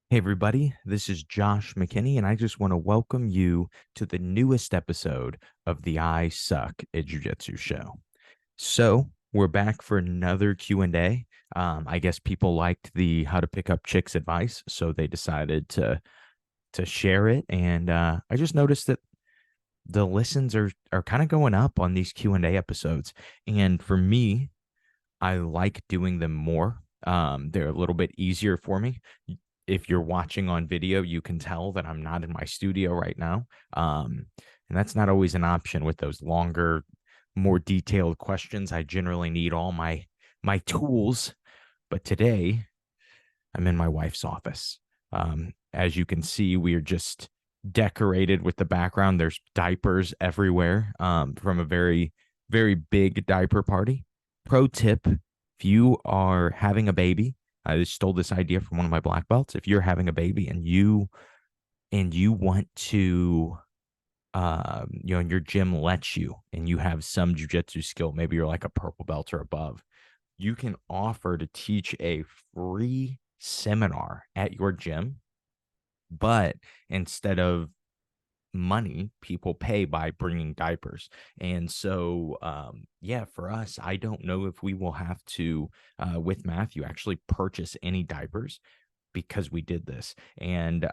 Hey, everybody, this is Josh McKinney, and I just want to welcome you to the newest episode of the I Suck at Jiu-Jitsu show. So, we're back for another Q&A. I guess people liked the how to pick up chicks advice, so they decided to share it. And I just noticed that the listens are kind of going up on these Q&A episodes. And for me, I like doing them more. They're a little bit easier for me. If you're watching on video, you can tell that I'm not in my studio right now. And that's not always an option with those longer, more detailed questions. I generally need all my tools, but today I'm in my wife's office. As you can see, we are just decorated with the background. There's diapers everywhere from a very, very big diaper party. Pro tip: if you are having a baby, I just stole this idea from one of my black belts. If you're having a baby and you want to and your gym lets you and you have some jujitsu skill, maybe you're like a purple belt or above, you can offer to teach a free seminar at your gym, but instead of money, people pay by bringing diapers. And so yeah, for us, I don't know if we will have to with Matthew actually purchase any diapers because we did this. And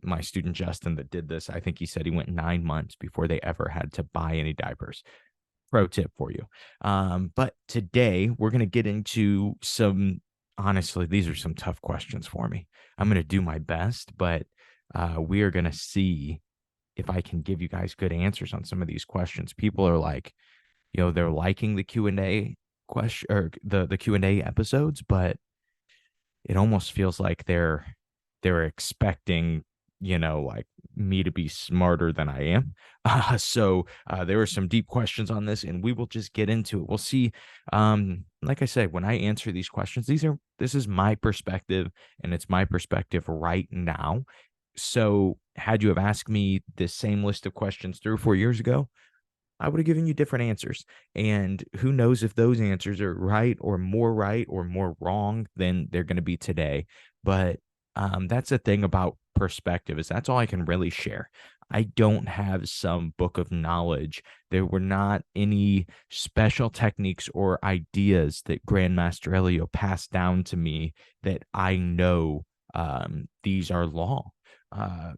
my student Justin that did this, I think he said he went 9 months before they ever had to buy any diapers. Pro tip for you. But today we're going to get into some, honestly, these are some tough questions for me. I'm going to do my best, but we are going to see if I can give you guys good answers on some of these questions. People are like, they're liking the Q&A question or the Q&A episodes, but it almost feels like they're expecting, like me to be smarter than I am. So there are some deep questions on this, and we will just get into it. We'll see. Like I said, when I answer these questions, this is my perspective, and it's my perspective right now. So had you have asked me the same list of questions 3 or 4 years ago, I would have given you different answers. And who knows if those answers are right or more wrong than they're going to be today. But that's the thing about perspective is that's all I can really share. I don't have some book of knowledge. There were not any special techniques or ideas that Grandmaster Elio passed down to me that I know these are law. Uh,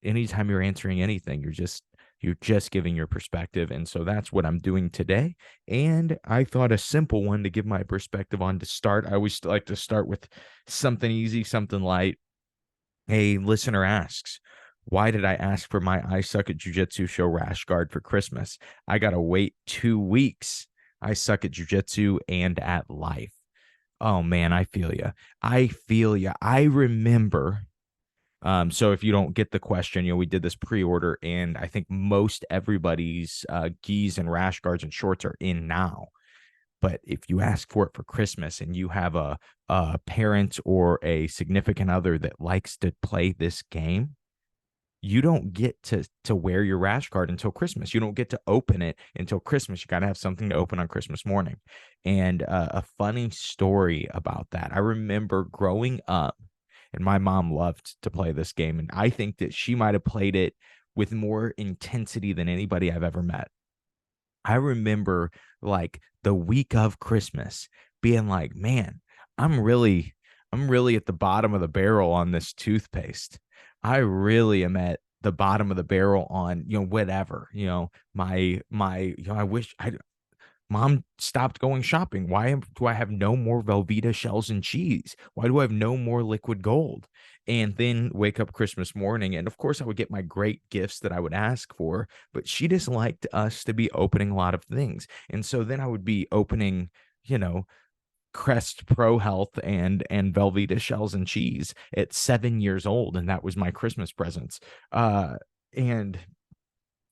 Anytime you're answering anything, you're just giving your perspective. And so that's what I'm doing today. And I thought a simple one to give my perspective on to start. I always like to start with something easy, something light. A listener asks, why did I ask for my I Suck at Jiu-Jitsu show rash guard for Christmas? I got to wait 2 weeks. I suck at jiu-jitsu and at life. Oh man, I feel you. I feel you. I remember so if you don't get the question, we did this pre-order, and I think most everybody's gis and rash guards and shorts are in now. But if you ask for it for Christmas and you have a parent or a significant other that likes to play this game, you don't get to wear your rash guard until Christmas. You don't get to open it until Christmas. You got to have something to open on Christmas morning. And a funny story about that. I remember growing up, and my mom loved to play this game, and I think that she might have played it with more intensity than anybody I've ever met. I remember like the week of Christmas being like, man, I'm really, I'm really at the bottom of the barrel on this toothpaste. I really am at the bottom of the barrel on, whatever, I wish mom stopped going shopping. Do I have no more Velveeta shells and cheese? Why do I have no more liquid gold? And then wake up Christmas morning. And of course, I would get my great gifts that I would ask for, but she just liked us to be opening a lot of things. And so then I would be opening, you know, Crest Pro Health and Velveeta shells and cheese at 7 years old. And that was my Christmas presents. And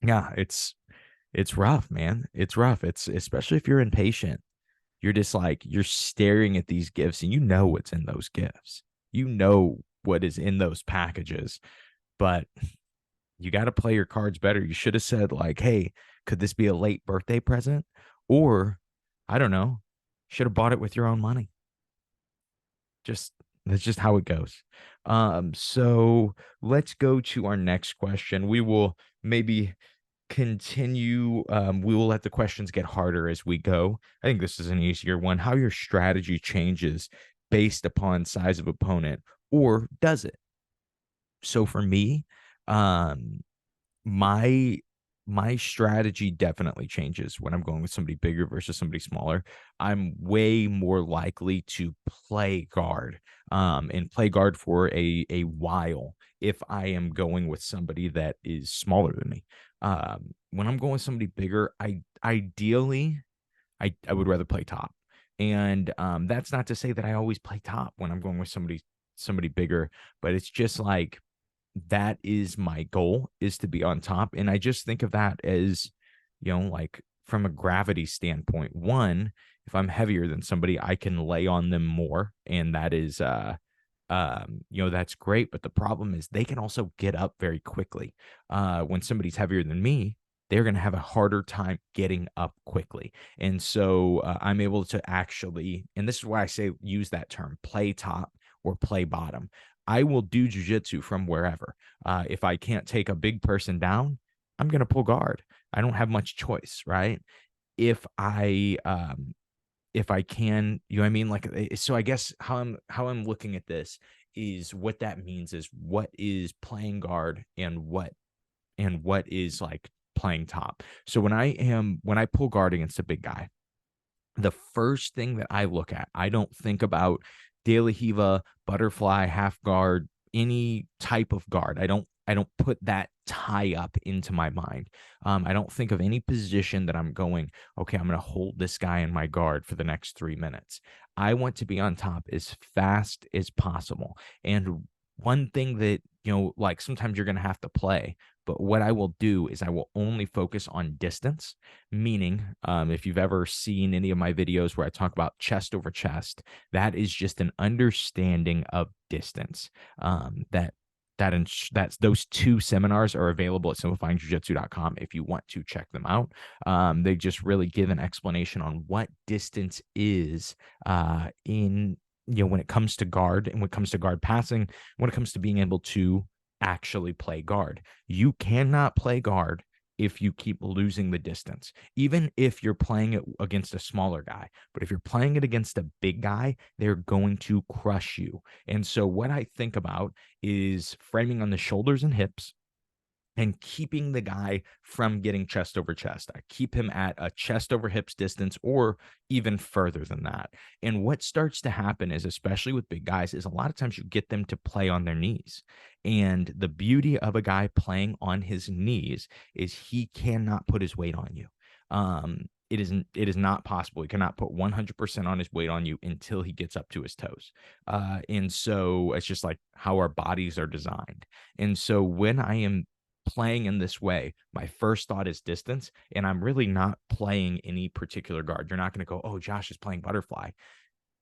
yeah, it's rough, man. It's rough. It's especially if you're impatient. You're just like you're staring at these gifts and you know what's in those gifts. You know what is in those packages, but you got to play your cards better. You should have said like, "Hey, could this be a late birthday present?" Or I don't know, should have bought it with your own money. Just That's just how it goes. So let's go to our next question. We will maybe continue. We will let the questions get harder as we go. I think this is an easier one. How your strategy changes based upon size of opponent, or does it? So for me, um, my my strategy definitely changes when I'm going with somebody bigger versus somebody smaller. I'm way more likely to play guard, and play guard for a while if I am going with somebody that is smaller than me. When I'm going with somebody bigger, I would rather play top. And that's not to say that I always play top when I'm going with somebody bigger, but it's just like that is my goal, is to be on top. And I just think of that as, like from a gravity standpoint. One, if I'm heavier than somebody, I can lay on them more. And that is that's great. But the problem is they can also get up very quickly. When somebody's heavier than me, they're going to have a harder time getting up quickly. And so I'm able to actually, and this is why I say use that term, play top or play bottom. I will do jujitsu from wherever. If I can't take a big person down, I'm going to pull guard. I don't have much choice, right? If I if I can, you know what I mean? Like, so I guess how I'm looking at this is what that means is what is playing guard and what is like playing top. So when I pull guard against a big guy, the first thing that I look at, I don't think about De La Hiva, butterfly, half guard, any type of guard. I don't put that tie up into my mind. I don't think of any position that I'm going, okay, I'm going to hold this guy in my guard for the next 3 minutes. I want to be on top as fast as possible. And one thing that, like sometimes you're going to have to play, but what I will do is I will only focus on distance. Meaning, if you've ever seen any of my videos where I talk about chest over chest, that is just an understanding of distance. That's those two seminars are available at simplifyingjujitsu.com if you want to check them out. They just really give an explanation on what distance is in when it comes to guard and when it comes to guard passing, when it comes to being able to actually play guard. You cannot play guard if you keep losing the distance, even if you're playing it against a smaller guy. But if you're playing it against a big guy, they're going to crush you. And so what I think about is framing on the shoulders and hips and keeping the guy from getting chest over chest. I keep him at a chest over hips distance or even further than that. And what starts to happen is, especially with big guys, is a lot of times you get them to play on their knees. And the beauty of a guy playing on his knees is he cannot put his weight on you. It is not possible. He cannot put 100% on his weight on you until he gets up to his toes. And so it's just like how our bodies are designed. And so when I am playing in this way, my first thought is distance, and I'm really not playing any particular guard. You're not going to go, oh, Josh is playing butterfly.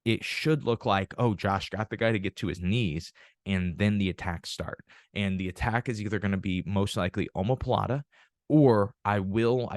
It should look like, oh, Josh got the guy to get to his knees, and then the attacks start. And the attack is either going to be most likely omoplata, or I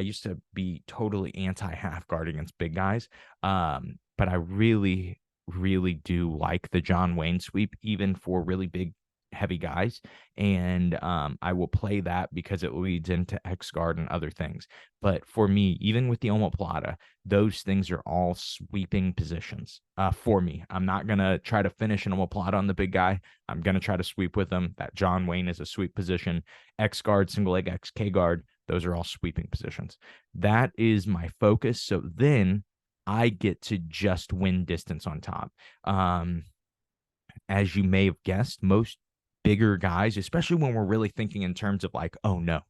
used to be totally anti half guard against big guys. But I really, really do like the John Wayne sweep, even for really big heavy guys, and I will play that because it leads into X guard and other things. But for me, even with the omoplata, those things are all sweeping positions for me. I'm not gonna try to finish an omoplata on the big guy. I'm gonna try to sweep with them. That John Wayne is a sweep position. X guard, single leg X, K guard, those are all sweeping positions. That is my focus. So then I get to just win distance on top. As you may have guessed, most bigger guys, especially when we're really thinking in terms of like, oh no,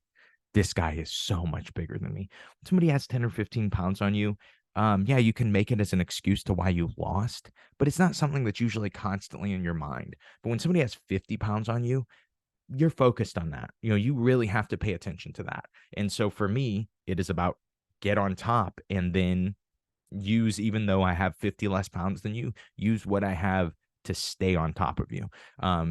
this guy is so much bigger than me. When somebody has 10 or 15 pounds on you, yeah, you can make it as an excuse to why you lost, but it's not something that's usually constantly in your mind. But when somebody has 50 pounds on you, you're focused on that. You really have to pay attention to that. And so for me, it is about get on top and then use, even though I have 50 less pounds than you, use what I have to stay on top of you.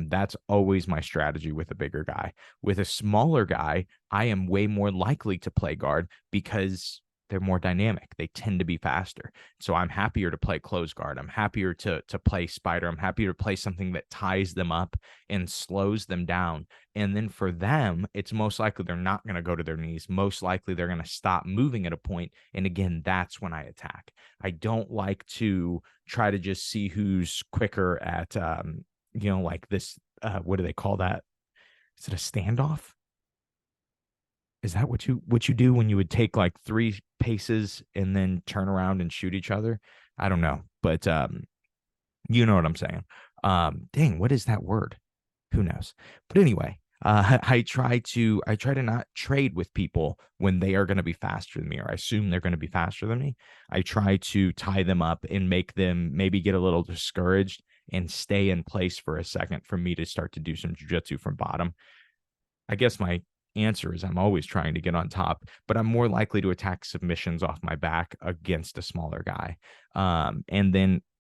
That's always my strategy with a bigger guy. With a smaller guy, I am way more likely to play guard because they're more dynamic. They tend to be faster. So I'm happier to play close guard. I'm happier to play spider. I'm happier to play something that ties them up and slows them down. And then for them, it's most likely they're not going to go to their knees. Most likely they're going to stop moving at a point. And again, that's when I attack. I don't like to try to just see who's quicker at, like this. What do they call that? Is it a standoff? Is that what you do when you would take like 3 paces and then turn around and shoot each other? I don't know, but you know what I'm saying. Dang, what is that word? Who knows? But anyway, I try to not trade with people when they are going to be faster than me, or I assume they're going to be faster than me. I try to tie them up and make them maybe get a little discouraged and stay in place for a second for me to start to do some jujitsu from bottom. I guess my answer is I'm always trying to get on top, but I'm more likely to attack submissions off my back against a smaller guy.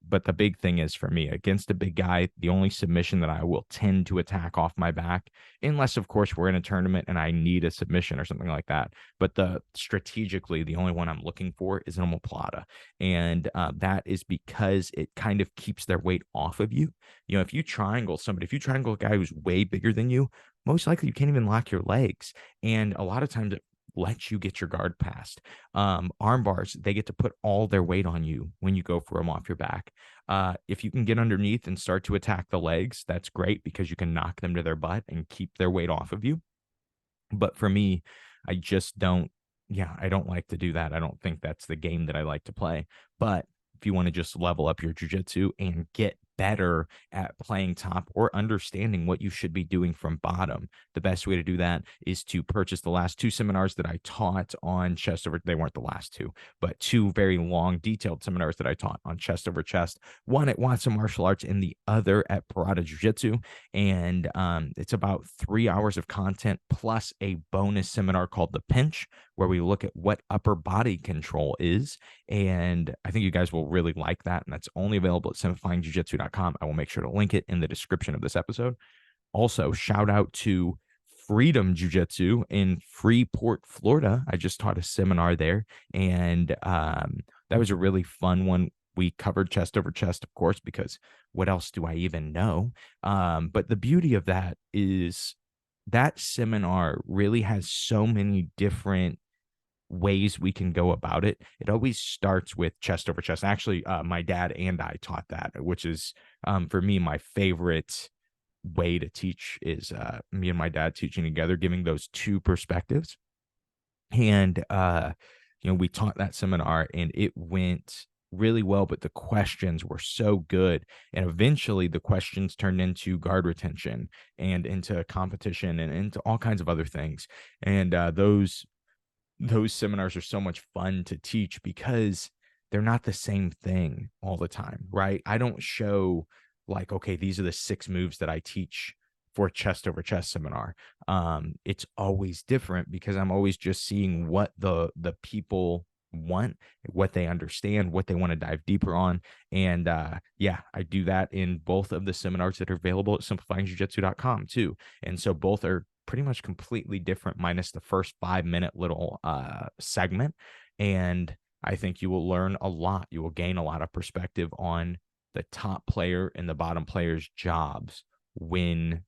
But the big thing is for me, against a big guy, the only submission that I will tend to attack off my back, unless of course we're in a tournament and I need a submission or something like that. But strategically, the only one I'm looking for is an omoplata, and that is because it kind of keeps their weight off of you. If you triangle somebody, if you triangle a guy who's way bigger than you, most likely you can't even lock your legs. And a lot of times it lets you get your guard passed. Arm bars, they get to put all their weight on you when you go for them off your back. If you can get underneath and start to attack the legs, that's great because you can knock them to their butt and keep their weight off of you. But for me, I just don't, I don't like to do that. I don't think that's the game that I like to play. But if you want to just level up your jujitsu and get better at playing top or understanding what you should be doing from bottom, the best way to do that is to purchase the last 2 seminars that I taught on chest over. They weren't the last 2, but 2 very long, detailed seminars that I taught on chest over chest. One at Watson Martial Arts and the other at Parada Jiu-Jitsu. And it's about 3 hours of content plus a bonus seminar called The Pinch, where we look at what upper body control is. And I think you guys will really like that. And that's only available at simplifyingjujitsu.com. I will make sure to link it in the description of this episode. Also, shout out to Freedom Jiu-Jitsu in Freeport, Florida. I just taught a seminar there, and that was a really fun one. We covered chest over chest, of course, because what else do I even know? But the beauty of that is that seminar really has so many different ways we can go about it. It always starts with chest over chest. Actually, my dad and I taught that, which is for me my favorite way to teach is me and my dad teaching together, giving those 2 perspectives. And we taught that seminar and it went really well, but the questions were so good, and eventually the questions turned into guard retention and into competition and into all kinds of other things. And those seminars are so much fun to teach because they're not the same thing all the time, right? I don't show like, okay, these are the 6 moves that I teach for chest over chest seminar. It's always different because I'm always just seeing what the people want, what they understand, what they want to dive deeper on. And I do that in both of the seminars that are available at simplifyingjujitsu.com too. And so both are pretty much completely different minus the first 5-minute little segment. And I think you will learn a lot. You will gain a lot of perspective on the top player and the bottom player's jobs when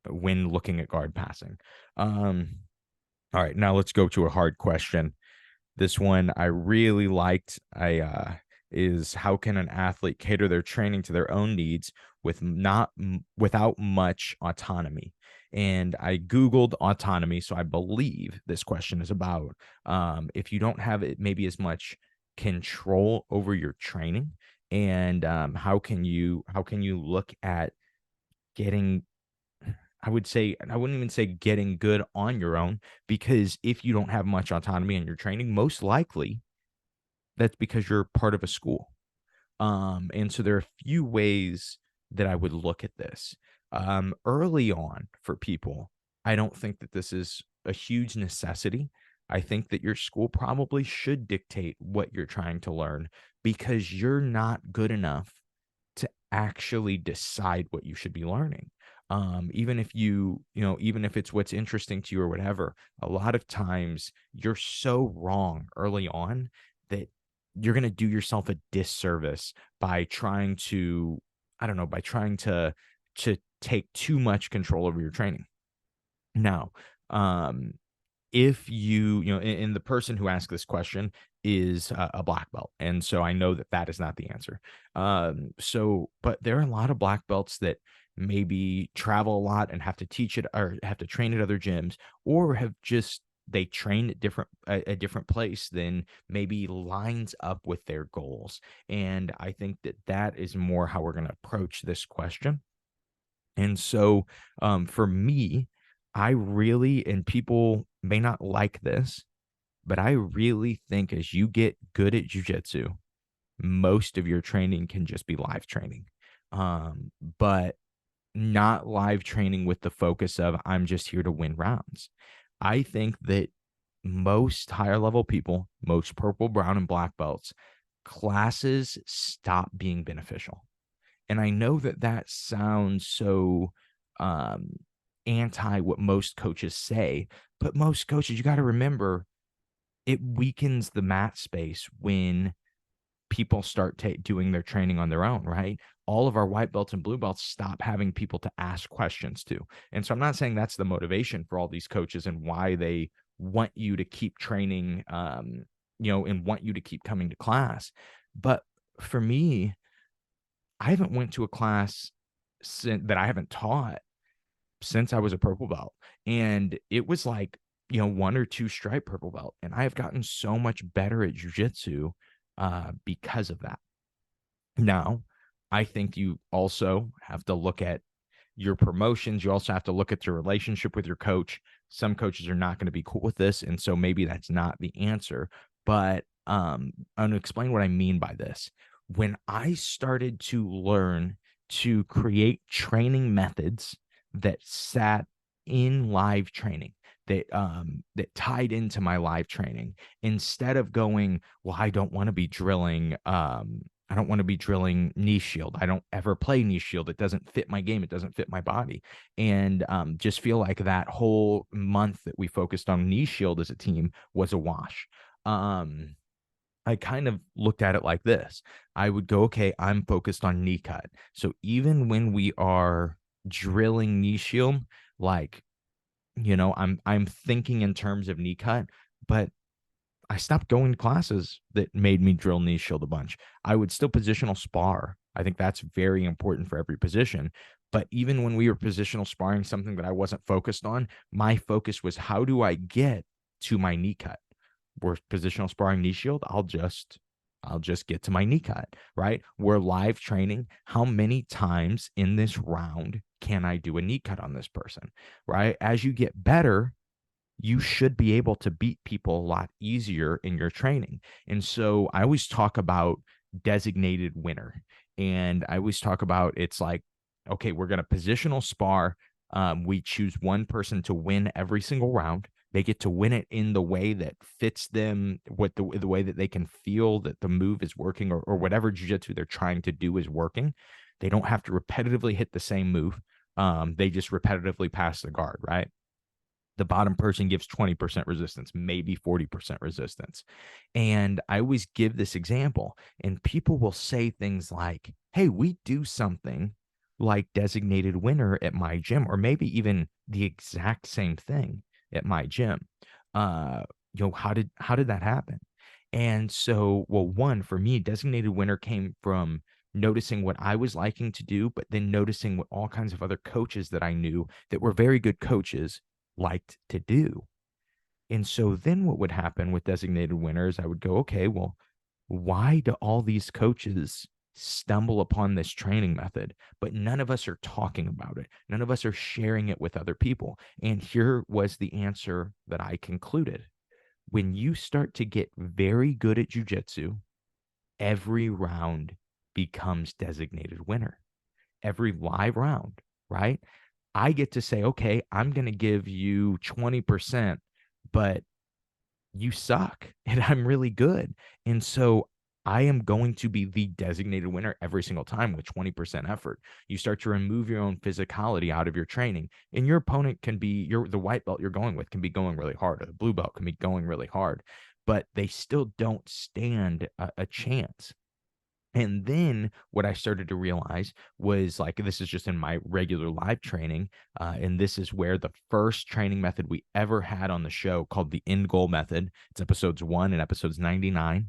looking at guard passing. All right, now let's go to a hard question. This one I really liked. Is how can an athlete cater their training to their own needs without much autonomy? And I Googled autonomy, so I believe this question is about if you don't have it maybe as much control over your training, and how can you look at getting, I wouldn't even say getting good on your own, because if you don't have much autonomy in your training, most likely that's because you're part of a school. And so there are a few ways that I would look at this. Early on for people, I don't think that this is a huge necessity. I think that your school probably should dictate what you're trying to learn, because you're not good enough to actually decide what you should be learning. Even if even if it's what's interesting to you or whatever, a lot of times you're so wrong early on that you're going to do yourself a disservice by trying to, I don't know, by trying to take too much control over your training. Now, um, if and the person who asked this question is a black belt, and so I know that that is not the answer. But there are a lot of black belts that maybe travel a lot and have to teach it or have to train at other gyms, or have just they train at a different place than maybe lines up with their goals. And I think that that is more how we're going to approach this question. And so, for me, I really, and people may not like this, but I really think as you get good at jujitsu, most of your training can just be live training. But not live training with the focus of I'm just here to win rounds. I think that most higher level people, most purple, brown, and black belts, classes stop being beneficial. And I know that that sounds so um, anti what most coaches say, but most coaches, you got to remember, it weakens the mat space when people start doing their training on their own, right? All of our white belts and blue belts stop having people to ask questions to. And so I'm not saying that's the motivation for all these coaches and why they want you to keep training, and want you to keep coming to class. But for me, I haven't went to a class that I haven't taught since I was a purple belt. And it was like, one or two stripe purple belt. And I have gotten so much better at jujitsu because of that. Now, I think you also have to look at your promotions. You also have to look at your relationship with your coach. Some coaches are not going to be cool with this. And so maybe that's not the answer. But I'm going to explain what I mean by this. When I started to learn to create training methods that sat in live training, that tied into my live training, instead of going, well, I don't want to be drilling knee shield. I don't ever play knee shield. It doesn't fit my game. It doesn't fit my body. And just feel like that whole month that we focused on knee shield as a team was a wash. I kind of looked at it like this. I would go, okay, I'm focused on knee cut. So even when we are drilling knee shield, like, I'm thinking in terms of knee cut, but I stopped going to classes that made me drill knee shield a bunch. I would still positional spar. I think that's very important for every position. But even when we were positional sparring something that I wasn't focused on, my focus was how do I get to my knee cut? We're positional sparring knee shield. I'll just get to my knee cut, right? We're live training. How many times in this round can I do a knee cut on this person, right? As you get better, you should be able to beat people a lot easier in your training. And so I always talk about designated winner. And I always talk about it's like, okay, we're going to positional spar. We choose one person to win every single round. They get to win it in the way that fits them, what the way that they can feel that the move is working, or whatever jiu-jitsu they're trying to do is working. They don't have to repetitively hit the same move. They just repetitively pass the guard, right? The bottom person gives 20% resistance, maybe 40% resistance. And I always give this example, and people will say things like, hey, we do something like designated winner at my gym, or maybe even the exact same thing at my gym. How did that happen? And so, well, one, for me, designated winner came from noticing what I was liking to do, but then noticing what all kinds of other coaches that I knew that were very good coaches liked to do. And so then what would happen with designated winners, I would go, okay, well, why do all these coaches stumble upon this training method, but none of us are talking about it? None of us are sharing it with other people. And here was the answer that I concluded. When you start to get very good at jujitsu, every round becomes designated winner. Every live round, right? I get to say, okay, I'm going to give you 20%, but you suck and I'm really good. And so I am going to be the designated winner every single time with 20% effort. You start to remove your own physicality out of your training, and your opponent can be the white belt you're going with can be going really hard, or the blue belt can be going really hard, but they still don't stand a chance. And then what I started to realize was, like, this is just in my regular live training. And this is where the first training method we ever had on the show, called the end goal method. It's episodes 1 and episodes 99.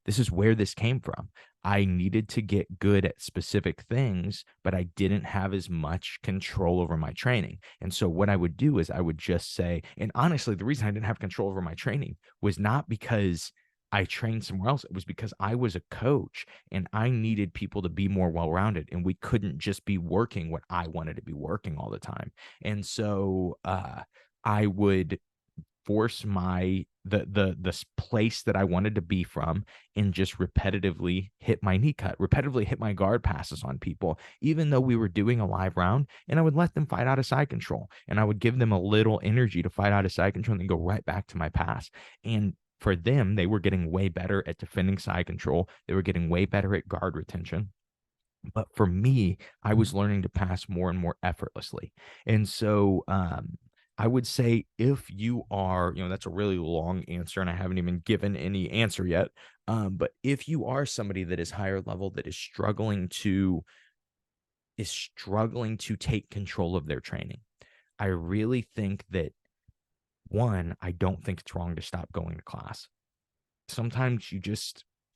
This is where this came from. I needed to get good at specific things, but I didn't have as much control over my training. And so what I would do is I would just say, and honestly, the reason I didn't have control over my training was not because I trained somewhere else. It was because I was a coach and I needed people to be more well-rounded, and we couldn't just be working what I wanted to be working all the time. And so I would force this place that I wanted to be from, and just repetitively hit my knee cut, repetitively hit my guard passes on people, even though we were doing a live round, and I would let them fight out of side control, and I would give them a little energy to fight out of side control and then go right back to my pass. And for them, they were getting way better at defending side control. They were getting way better at guard retention. But for me, I was learning to pass more and more effortlessly. And so I would say, if you are, that's a really long answer, and I haven't even given any answer yet. But if you are somebody that is higher level, that is struggling to take control of their training, I really think that, one, I don't think it's wrong to stop going to class. Sometimes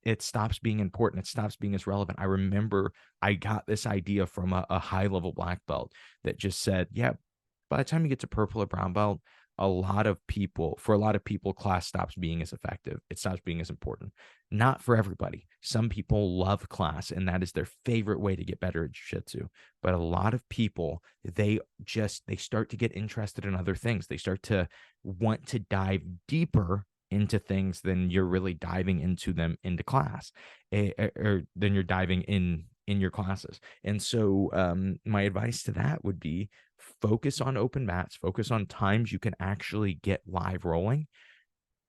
it stops being important. It stops being as relevant. I remember I got this idea from a high level black belt that just said, yeah, by the time you get to purple or brown belt, for a lot of people, class stops being as effective. It stops being as important. Not for everybody. Some people love class, and that is their favorite way to get better at jiu-jitsu. But a lot of people, they start to get interested in other things. They start to want to dive deeper into things than you're really diving into class, or than you're diving in your classes. And so my advice to that would be, focus on open mats, focus on times you can actually get live rolling,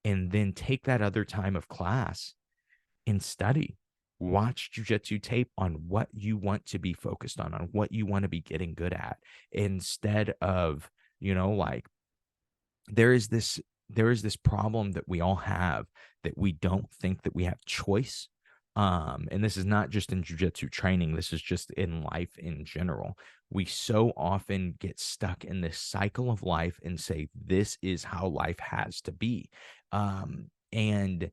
and then take that other time of class and study. Watch jujitsu tape on what you want to be focused on what you want to be getting good at, instead of, like, there is this problem that we all have, that we don't think that we have choice. And this is not just in jujitsu training, this is just in life in general. We so often get stuck in this cycle of life and say, this is how life has to be. And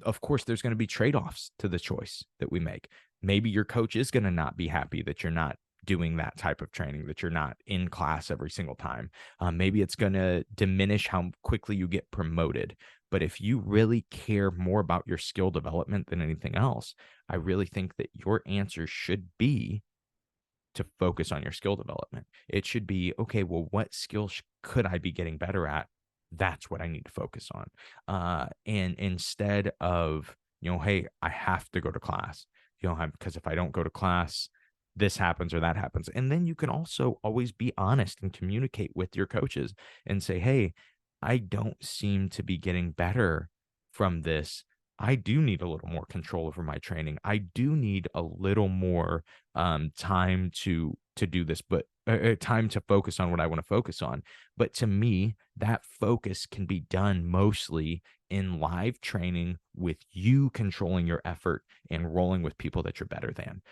of course, there's going to be trade-offs to the choice that we make. Maybe your coach is going to not be happy that you're not doing that type of training, that you're not in class every single time. Maybe it's going to diminish how quickly you get promoted. But if you really care more about your skill development than anything else, I really think that your answer should be to focus on your skill development. It should be, okay, well, what skills could I be getting better at? That's what I need to focus on. And instead of, hey, I have to go to class, because if I don't go to class, this happens or that happens. And then you can also always be honest and communicate with your coaches and say, hey, I don't seem to be getting better from this. I do need a little more control over my training. I do need a little more time to do this, but time to focus on what I want to focus on. But to me, that focus can be done mostly in live training, with you controlling your effort and rolling with people that you're better than.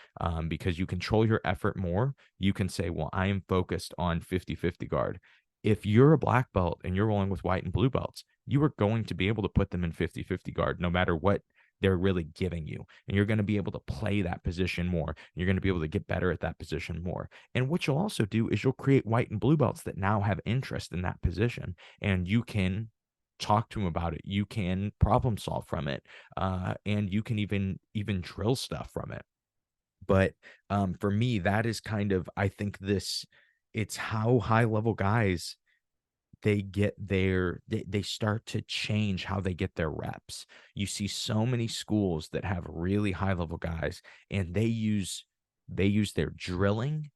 Because you control your effort more, you can say, well, I am focused on 50-50 guard. If you're a black belt and you're rolling with white and blue belts, you are going to be able to put them in 50-50 guard no matter what they're really giving you. And you're going to be able to play that position more. You're going to be able to get better at that position more. And what you'll also do is you'll create white and blue belts that now have interest in that position, and you can talk to them about it. You can problem solve from it. And you can even drill stuff from it. But for me, that is kind of, I think it's how high level guys, they start to change how they get their reps. You see so many schools that have really high level guys, and they use their drilling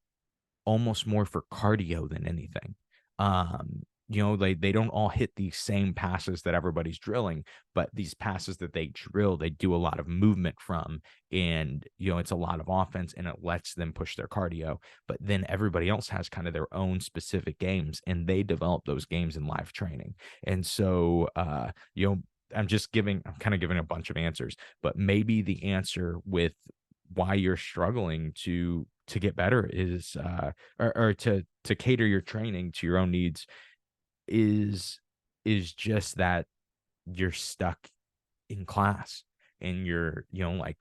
almost more for cardio than anything. they don't all hit these same passes that everybody's drilling, but these passes that they drill, they do a lot of movement from, and it's a lot of offense, and it lets them push their cardio. But then everybody else has kind of their own specific games, and they develop those games in live training. And so I'm kind of giving a bunch of answers, but maybe the answer with why you're struggling to get better is or to cater your training to your own needs is just that you're stuck in class, and you're like,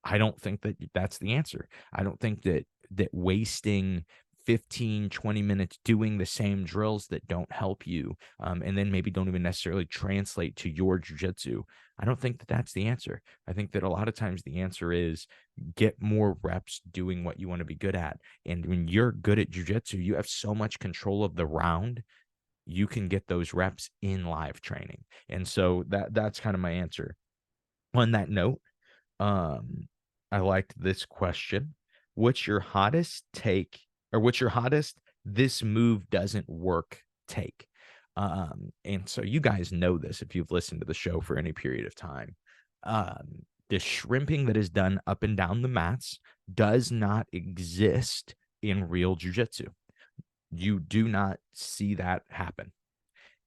I don't think that that's the answer. I don't think that wasting 15-20 minutes doing the same drills that don't help you, and then maybe don't even necessarily translate to your jujitsu, I don't think that that's the answer. I think that a lot of times the answer is get more reps doing what you want to be good at. And when you're good at jujitsu, you have so much control of the round, you can get those reps in live training. And so that's kind of my answer. On that note, I liked this question. What's your hottest take, or what's your hottest this move doesn't work take? And so you guys know this if you've listened to the show for any period of time. The shrimping that is done up and down the mats does not exist in real jujitsu. You do not see that happen.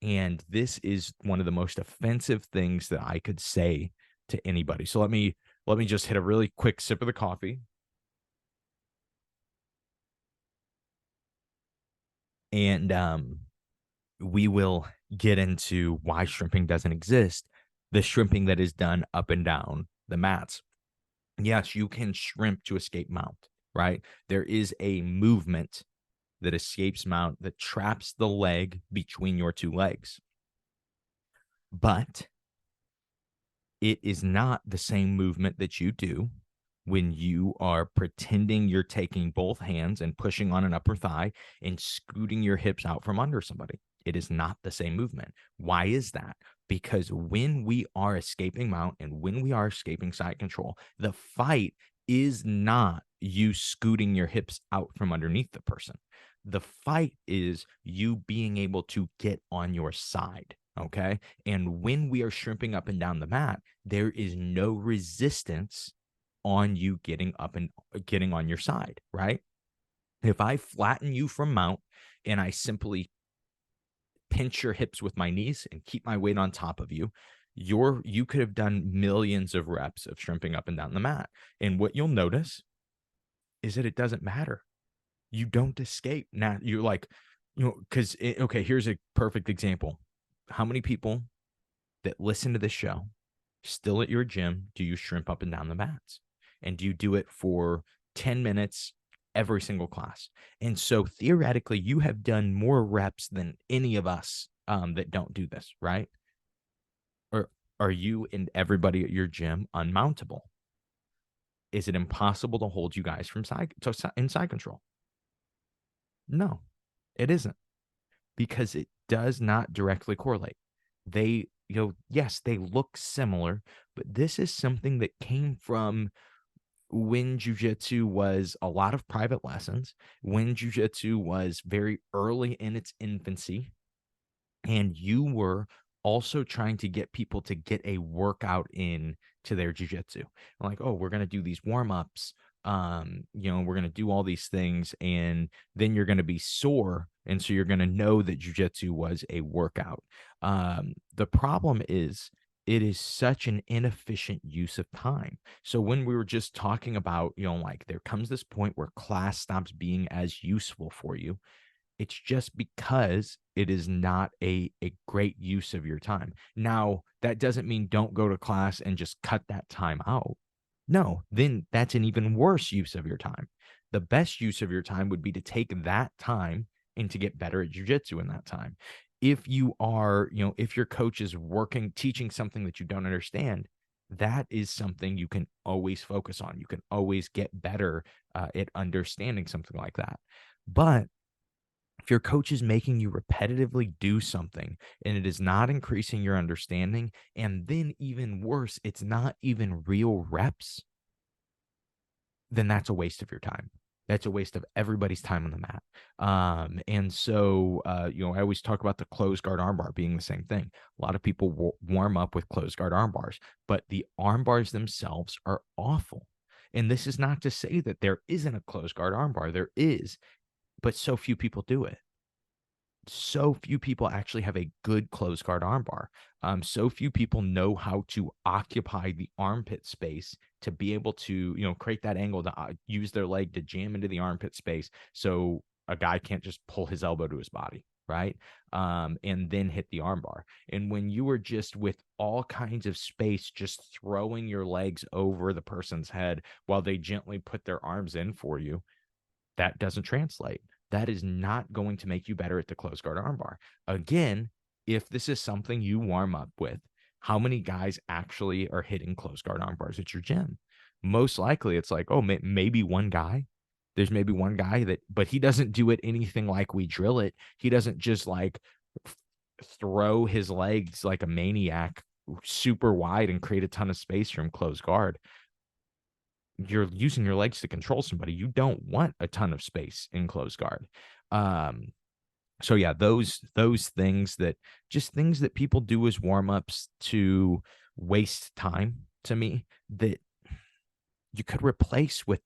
And this is one of the most offensive things that I could say to anybody. So let me just hit a really quick sip of the coffee. And we will get into why shrimping doesn't exist. The shrimping that is done up and down the mats. Yes, you can shrimp to escape mount, right? There is a movement that escapes mount that traps the leg between your two legs. But it is not the same movement that you do when you are pretending you're taking both hands and pushing on an upper thigh and scooting your hips out from under somebody. It is not the same movement. Why is that? Because when we are escaping mount and when we are escaping side control, the fight is not you scooting your hips out from underneath the person. The fight is you being able to get on your side. Okay. And when we are shrimping up and down the mat, there is no resistance on you getting up and getting on your side, right? If I flatten you from mount and I simply pinch your hips with my knees and keep my weight on top of you, you could have done millions of reps of shrimping up and down the mat. And what you'll notice is that it doesn't matter. You don't escape. Now you're like, because okay, here's a perfect example. How many people that listen to this show still at your gym do you shrimp up and down the mats? And do you do it for 10 minutes every single class? And so theoretically, you have done more reps than any of us that don't do this, right? Or are you and everybody at your gym unmountable? Is it impossible to hold you guys from side control? No, it isn't, because it does not directly correlate. They, yes, they look similar, but this is something that came from when jiu-jitsu was a lot of private lessons, when jiu-jitsu was very early in its infancy, and you were also trying to get people to get a workout in to their jiu-jitsu. Like, oh, we're going to do these warm-ups. We're going to do all these things, and then you're going to be sore. And so you're going to know that jiu-jitsu was a workout. The problem is it is such an inefficient use of time. So when we were just talking about, like there comes this point where class stops being as useful for you. It's just because it is not a great use of your time. Now, that doesn't mean don't go to class and just cut that time out. No, then that's an even worse use of your time. The best use of your time would be to take that time and to get better at jiu-jitsu in that time. If you are, if your coach is teaching something that you don't understand, that is something you can always focus on. You can always get better at understanding something like that. But if your coach is making you repetitively do something and it is not increasing your understanding, and then even worse, it's not even real reps, then that's a waste of your time. That's a waste of everybody's time on the mat. And so, I always talk about the closed guard armbar being the same thing. A lot of people warm up with closed guard arm bars, but the arm bars themselves are awful. And this is not to say that there isn't a closed guard arm bar. There is, but so few people do it. So few people actually have a good closed guard armbar. So few people know how to occupy the armpit space to be able to, create that angle to use their leg to jam into the armpit space. So a guy can't just pull his elbow to his body, right? And then hit the armbar. And when you are just with all kinds of space, just throwing your legs over the person's head while they gently put their arms in for you, that doesn't translate. That is not going to make you better at the closed guard armbar. Again, if this is something you warm up with, how many guys actually are hitting closed guard armbars at your gym? Most likely it's like, oh, maybe one guy. There's maybe one guy but he doesn't do it anything like we drill it. He doesn't just like throw his legs like a maniac super wide and create a ton of space from closed guard. You're using your legs to control somebody. You don't want a ton of space in closed guard. So yeah, those things that people do as warm-ups to waste time, to me, that you could replace with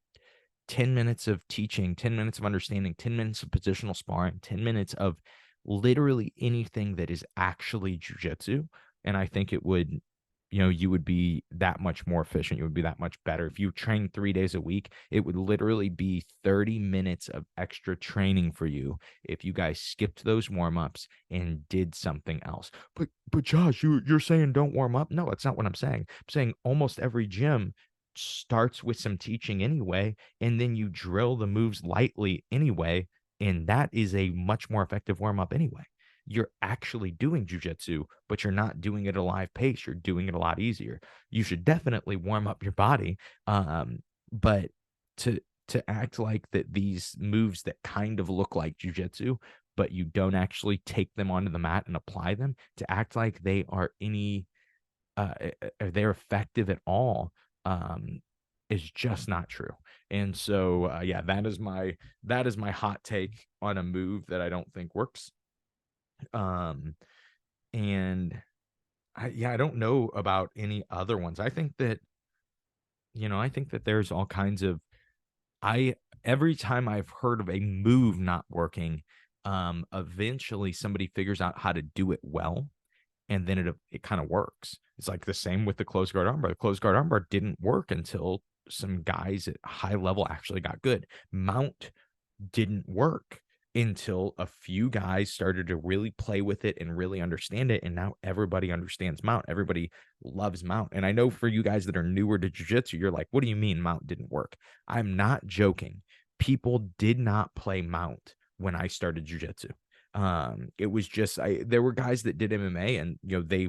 10 minutes of teaching, 10 minutes of understanding, 10 minutes of positional sparring, 10 minutes of literally anything that is actually jujitsu. And I think it would, you would be that much more efficient. You would be that much better. If you train 3 days a week, it would literally be 30 minutes of extra training for you if you guys skipped those warm-ups and did something else. But Josh, you're saying don't warm up? No, that's not what I'm saying. I'm saying almost every gym starts with some teaching anyway, and then you drill the moves lightly anyway, and that is a much more effective warm-up anyway. You're actually doing jujitsu, but you're not doing it at a live pace. You're doing it a lot easier. You should definitely warm up your body, but to act like that these moves that kind of look like jujitsu, but you don't actually take them onto the mat and apply them, to act like they are they're effective at all, is just not true. And so, yeah, that is my hot take on a move that I don't think works. Um, and I don't know about any other ones. I think that there's all kinds of, I, every time I've heard of a move not working, eventually somebody figures out how to do it well, and then it kind of works. It's like the same with the closed guard armbar. The closed guard armbar didn't work until some guys at high level actually got good. Mount didn't work until a few guys started to really play with it and really understand it. And now everybody understands Mount. Everybody loves Mount. And I know for you guys that are newer to jiu-jitsu, you're like, what do you mean Mount didn't work? I'm not joking. People did not play Mount when I started jiu-jitsu. It was just, there were guys that did MMA, and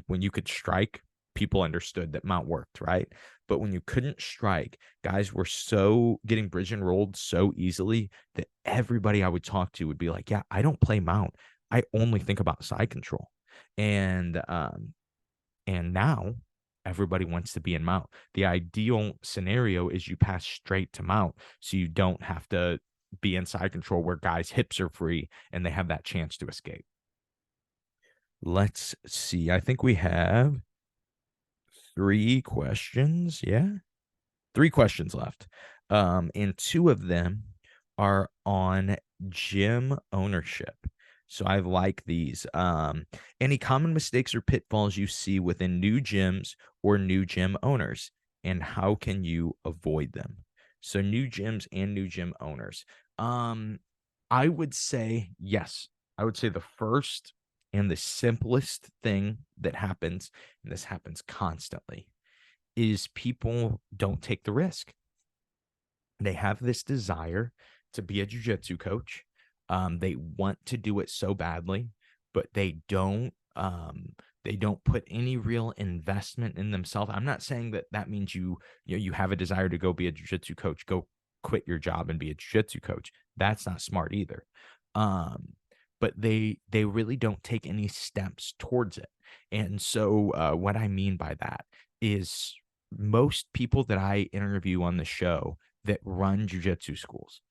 when you could strike, people understood that Mount worked, right? But when you couldn't strike, guys were so getting bridge and rolled so easily that everybody I would talk to would be like, yeah, I don't play Mount. I only think about side control. And now everybody wants to be in Mount. The ideal scenario is you pass straight to Mount, so you don't have to be in side control where guys' hips are free and they have that chance to escape. Let's see. I think we have 3 questions. Yeah. 3 questions left. And 2 of them are on gym ownership. So I like these. Any common mistakes or pitfalls you see within new gyms or new gym owners, and how can you avoid them? So new gyms and new gym owners. I would say yes. I would say the first and the simplest thing that happens, and this happens constantly, is people don't take the risk. They have this desire to be a jiu-jitsu coach. They want to do it so badly, but they don't put any real investment in themselves. I'm not saying that means you have a desire to go be a jiu-jitsu coach, go quit your job and be a jiu-jitsu coach. That's not smart either. But they really don't take any steps towards it. And so what I mean by that is most people that I interview on the show that run jiu-jitsu schools,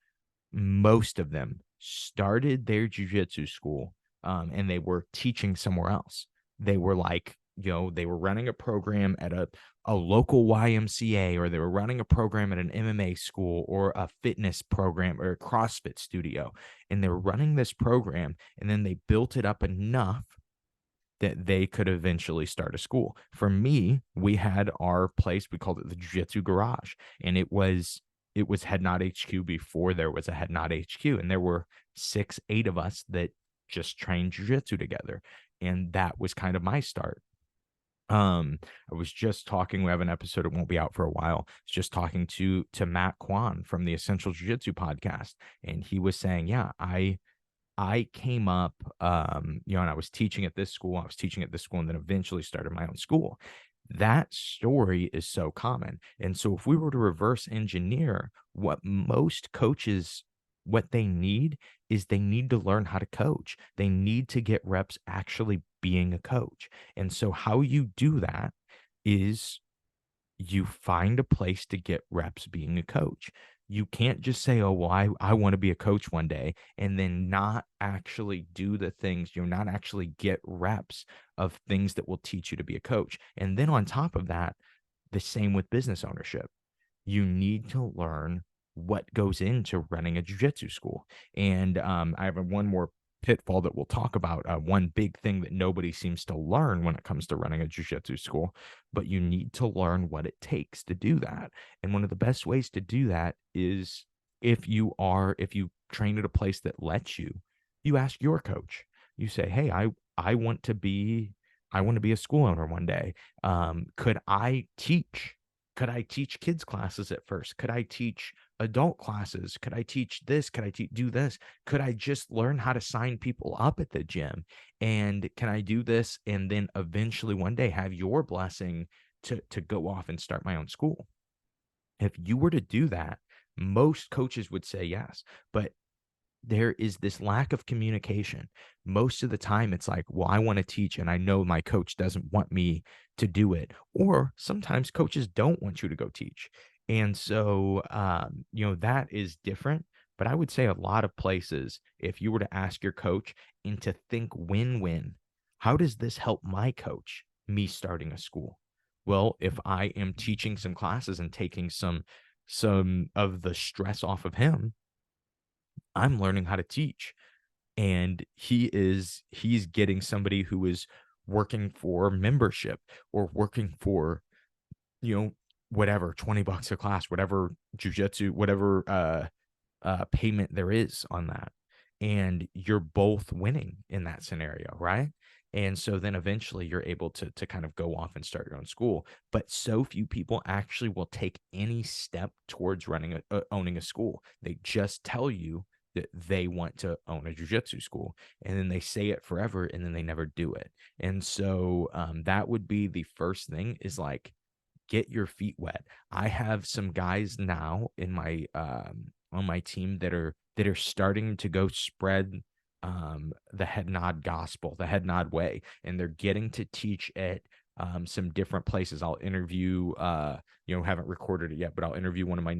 most of them started their jiu-jitsu school, and they were teaching somewhere else. They were like, they were running a program at a local YMCA, or they were running a program at an MMA school or a fitness program or a CrossFit studio. And they were running this program, and then they built it up enough that they could eventually start a school. For me, we had our place, we called it the Jiu-Jitsu Garage, and it was Head Nod HQ before there was a Head Nod HQ, and there were 6, 8 of us that just trained jiu-jitsu together, and that was kind of my start. I was just talking, we have an episode, it won't be out for a while. I was just talking to Matt Kwan from the Essential Jiu-Jitsu podcast, and he was saying, yeah, I came up, and I was teaching at this school, and then eventually started my own school. That story is so common. And so if we were to reverse engineer what most coaches, what they need is they need to learn how to coach. They need to get reps actually being a coach. And so how you do that is you find a place to get reps being a coach. You can't just say, oh, well, I want to be a coach one day, and then not actually do the things, not actually get reps of things that will teach you to be a coach. And then on top of that, the same with business ownership. You need to learn what goes into running a jiu-jitsu school. And I have one more pitfall that we'll talk about. One big thing that nobody seems to learn when it comes to running a jiu-jitsu school, but you need to learn what it takes to do that. And one of the best ways to do that is if you train at a place that lets you, you ask your coach. You say, hey, I want to be a school owner one day. Could I teach? Could I teach kids classes at first? Could I teach adult classes? Could I teach this? Could I do this? Could I just learn how to sign people up at the gym? And can I do this? And then eventually one day have your blessing to go off and start my own school. If you were to do that, most coaches would say yes, but there is this lack of communication. Most of the time, it's like, well, I want to teach, and I know my coach doesn't want me to do it. Or sometimes coaches don't want you to go teach. And so, that is different. But I would say a lot of places, if you were to ask your coach and to think win-win, how does this help my coach, me starting a school? Well, if I am teaching some classes and taking some of the stress off of him, I'm learning how to teach. And he's getting somebody who is working for membership or working for, you know, whatever, $20 a class, whatever jujitsu, whatever payment there is on that. And you're both winning in that scenario, right? And so then eventually you're able to kind of go off and start your own school. But so few people actually will take any step towards owning a school. They just tell you that they want to own a jiu-jitsu school, and then they say it forever, and then they never do it. And so that would be the first thing, is like, get your feet wet. I have some guys now in my on my team that are starting to go spread the head nod gospel, the head nod way, and they're getting to teach at some different places. I'll interview haven't recorded it yet, but I'll interview one of my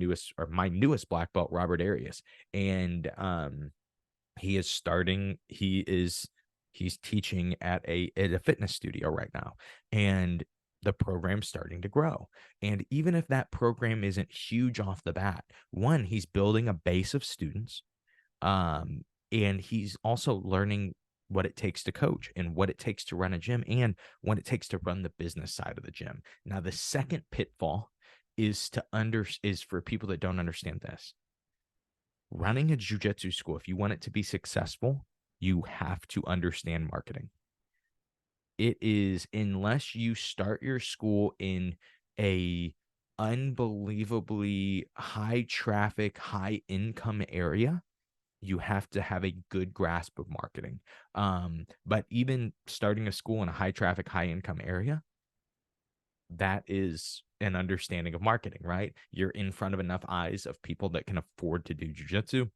newest black belt, Robert Arias, and he's teaching at a fitness studio right now, and the program's starting to grow. And even if that program isn't huge off the bat, one, he's building a base of students, and he's also learning what it takes to coach and what it takes to run a gym and what it takes to run the business side of the gym. Now, the second pitfall is for people that don't understand this. Running a jiu-jitsu school, if you want it to be successful, you have to understand marketing. It is, unless you start your school in a unbelievably high traffic, high income area, you have to have a good grasp of marketing. But even starting a school in a high traffic, high income area, that is an understanding of marketing, right? You're in front of enough eyes of people that can afford to do jiu-jitsu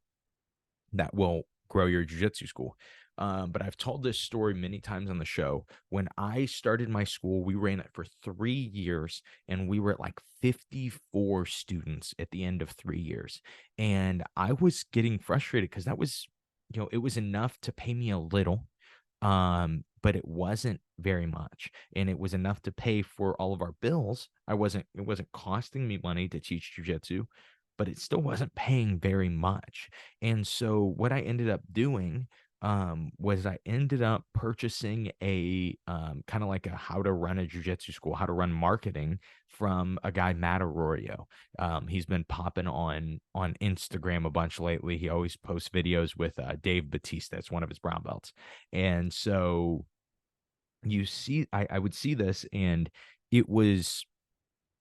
that will grow your jiu-jitsu school. But I've told this story many times on the show. When I started my school, we ran it for 3 years, and we were at like 54 students at the end of 3 years. And I was getting frustrated because that was, it was enough to pay me a little, but it wasn't very much, and it was enough to pay for all of our bills. It wasn't costing me money to teach jujitsu, but it still wasn't paying very much. And so what I ended up doing, was I ended up purchasing a, kind of like a how to run a jujitsu school, how to run marketing, from a guy, Matt Arroyo. He's been popping on Instagram a bunch lately. He always posts videos with Dave Batista. It's one of his brown belts. And so I would see this, and it was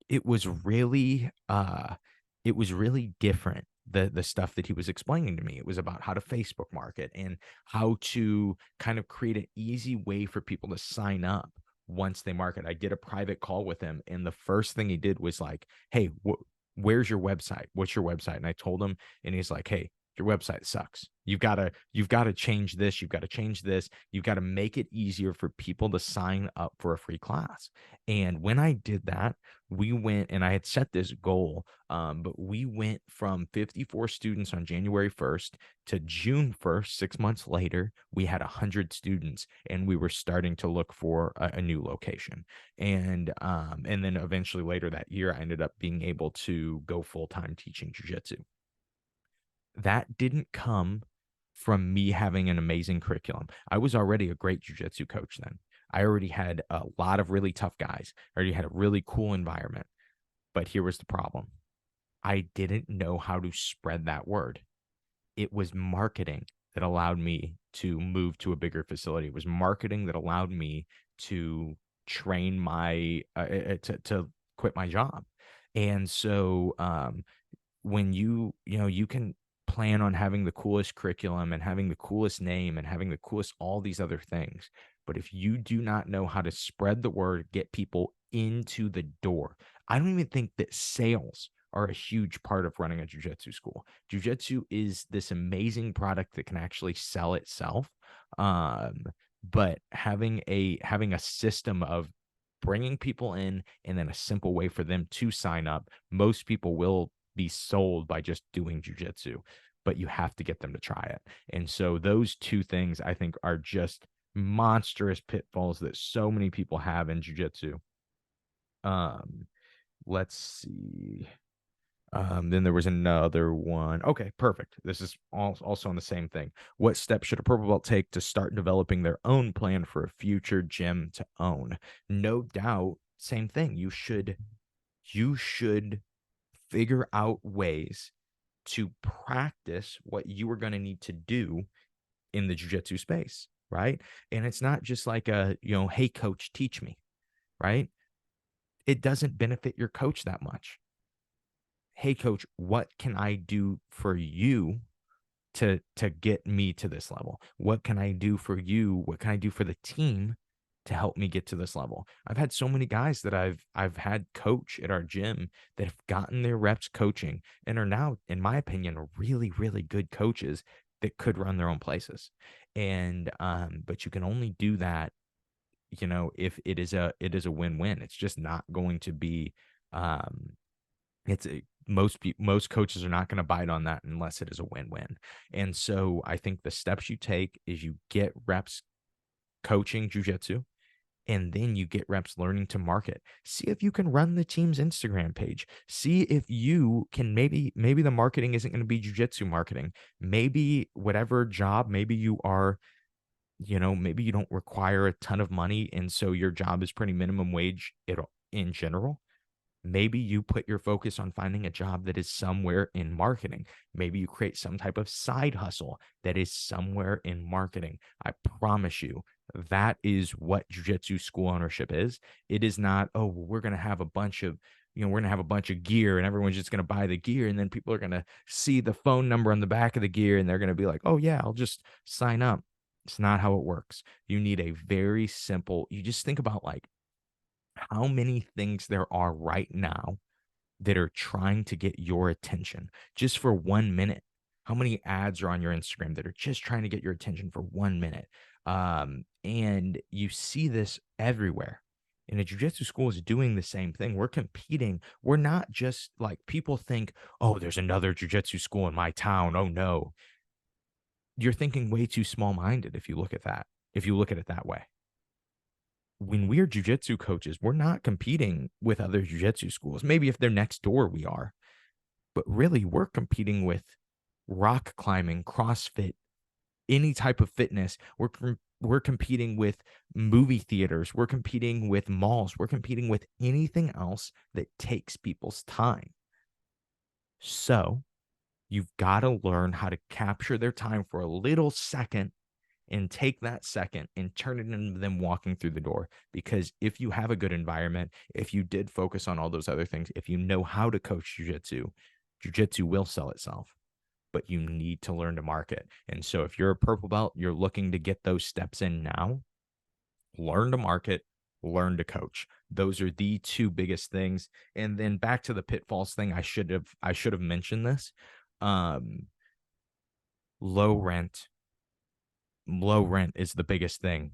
it was really it was really different, the stuff that he was explaining to me. It was about how to Facebook market and how to kind of create an easy way for people to sign up once they market. I did a private call with him, and the first thing he did was like, hey, where's your website? What's your website? And I told him, and he's like, hey, your website sucks. You've got to change this. You've got to change this. You've got to make it easier for people to sign up for a free class. And when I did that, we went, and I had set this goal, but we went from 54 students on January 1st to June 1st, 6 months later, we had 100 students, and we were starting to look for a new location. And then eventually later that year, I ended up being able to go full-time teaching jujitsu. That didn't come from me having an amazing curriculum. I was already a great jujitsu coach then. I already had a lot of really tough guys. I already had a really cool environment. But here was the problem. I didn't know how to spread that word. It was marketing that allowed me to move to a bigger facility. It was marketing that allowed me to train my to quit my job. And so, when you can plan on having the coolest curriculum and having the coolest name and having the coolest all these other things, but if you do not know how to spread the word, get people into the door. I don't even think that sales are a huge part of running a jiu-jitsu school. Jiu-jitsu is this amazing product that can actually sell itself. um, but having a system of bringing people in, and then a simple way for them to sign up, most people will be sold by just doing jujitsu, but you have to get them to try it. And so those two things, I think, are just monstrous pitfalls that so many people have in jujitsu. Um, let's see. Then there was another one. Okay, perfect. This is also on the same thing. What steps should a purple belt take to start developing their own plan for a future gym to own? No doubt, same thing. You should figure out ways to practice what you are going to need to do in the jiu-jitsu space, right? And it's not just like hey coach, teach me, right? It doesn't benefit your coach that much. Hey coach, what can I do for you to get me to this level? What can I do for you? What can I do for the team to help me get to this level? I've had so many guys that I've had coach at our gym that have gotten their reps coaching and are now, in my opinion, really, really good coaches that could run their own places. And but you can only do that, if it is a win-win. It's just not going to be um most coaches are not going to bite on that unless it is a win-win. And so I think the steps you take is you get reps coaching jujitsu, and then you get reps learning to market. See if you can run the team's Instagram page. See if you can, maybe the marketing isn't going to be jujitsu marketing. Maybe whatever job, maybe you are, maybe you don't require a ton of money, and so your job is pretty minimum wage in general. Maybe you put your focus on finding a job that is somewhere in marketing. Maybe you create some type of side hustle that is somewhere in marketing. I promise you, that is what jiu-jitsu school ownership is. It is not, oh, well, we're going to have a bunch of, we're going to have a bunch of gear and everyone's just going to buy the gear. And then people are going to see the phone number on the back of the gear and they're going to be like, oh yeah, I'll just sign up. It's not how it works. You need a very simple, you just think about like how many things there are right now that are trying to get your attention just for 1 minute. How many ads are on your Instagram that are just trying to get your attention for 1 minute? And you see this everywhere. And a jiu-jitsu school is doing the same thing. We're competing. We're not just like people think, oh, there's another jiu-jitsu school in my town. Oh no. You're thinking way too small-minded if you look at that, if you look at it that way. When we're jiu-jitsu coaches, we're not competing with other jiu-jitsu schools. Maybe if they're next door, we are, but really we're competing with rock climbing, CrossFit, any type of fitness. We're competing with movie theaters. We're competing with malls. We're competing with anything else that takes people's time. So you've got to learn how to capture their time for a little second and take that second and turn it into them walking through the door. Because if you have a good environment, if you did focus on all those other things, if you know how to coach jujitsu, jujitsu will sell itself, but you need to learn to market. And so if you're a purple belt, you're looking to get those steps in now, learn to market, learn to coach. Those are the two biggest things. And then back to the pitfalls thing, I should have mentioned this. Um, low rent, low rent is the biggest thing.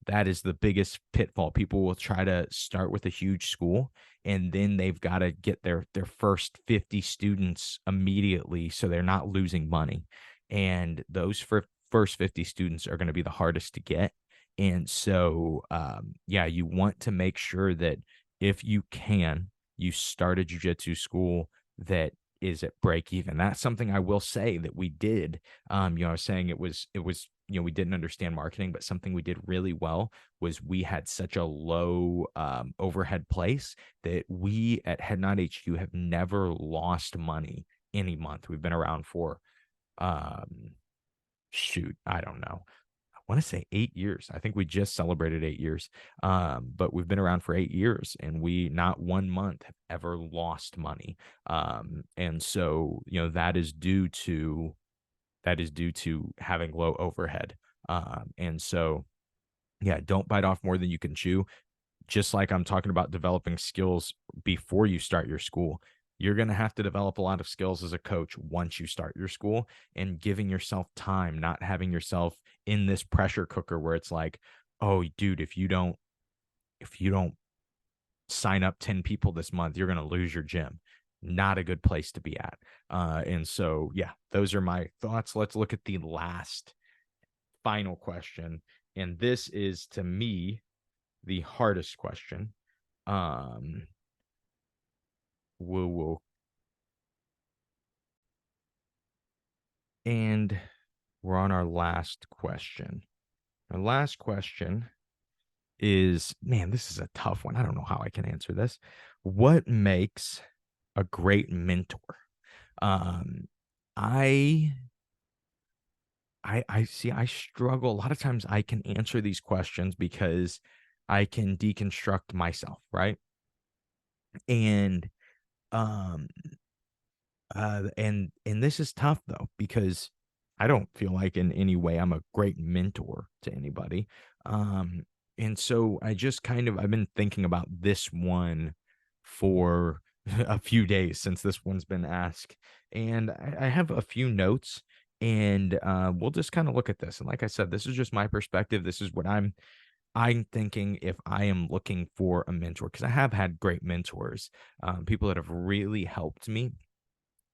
That is the biggest pitfall. People will try to start with a huge school and then they've got to get their first 50 students immediately so they're not losing money. And those first 50 students are going to be the hardest to get. And so yeah, you want to make sure that if you can, you start a jiu-jitsu school that is at break even. That's something I will say that we did. I was saying it was we didn't understand marketing, but something we did really well was we had such a low overhead place that we at Head Nod HQ have never lost money any month. We've been around for um shoot, I don't know. I want to say 8 years. I think we just celebrated 8 years. But we've been around for 8 years and we not 1 month have ever lost money. And so, that is due to having low overhead. And so, yeah, don't bite off more than you can chew. Just like I'm talking about developing skills before you start your school, you're going to have to develop a lot of skills as a coach once you start your school and giving yourself time, not having yourself in this pressure cooker where it's like, oh, dude, if you don't sign up 10 people this month, you're going to lose your gym. Not a good place to be at. And so, yeah, those are my thoughts. Let's look at the last final question. And this is, to me, the hardest question. Woo woo. And we're on our last question. Our last question is, man, this is a tough one. I don't know how I can answer this. What makes a great mentor? Um, I I see I struggle. A lot of times I can answer these questions because I can deconstruct myself, right? And um and this is tough though because I don't feel like in any way I'm a great mentor to anybody. Um and so I've been thinking about this one for a few days since this one's been asked. And I have a few notes and we'll just kind of look at this. And like I said, this is just my perspective. This is what I'm thinking if I am looking for a mentor, because I have had great mentors, people that have really helped me.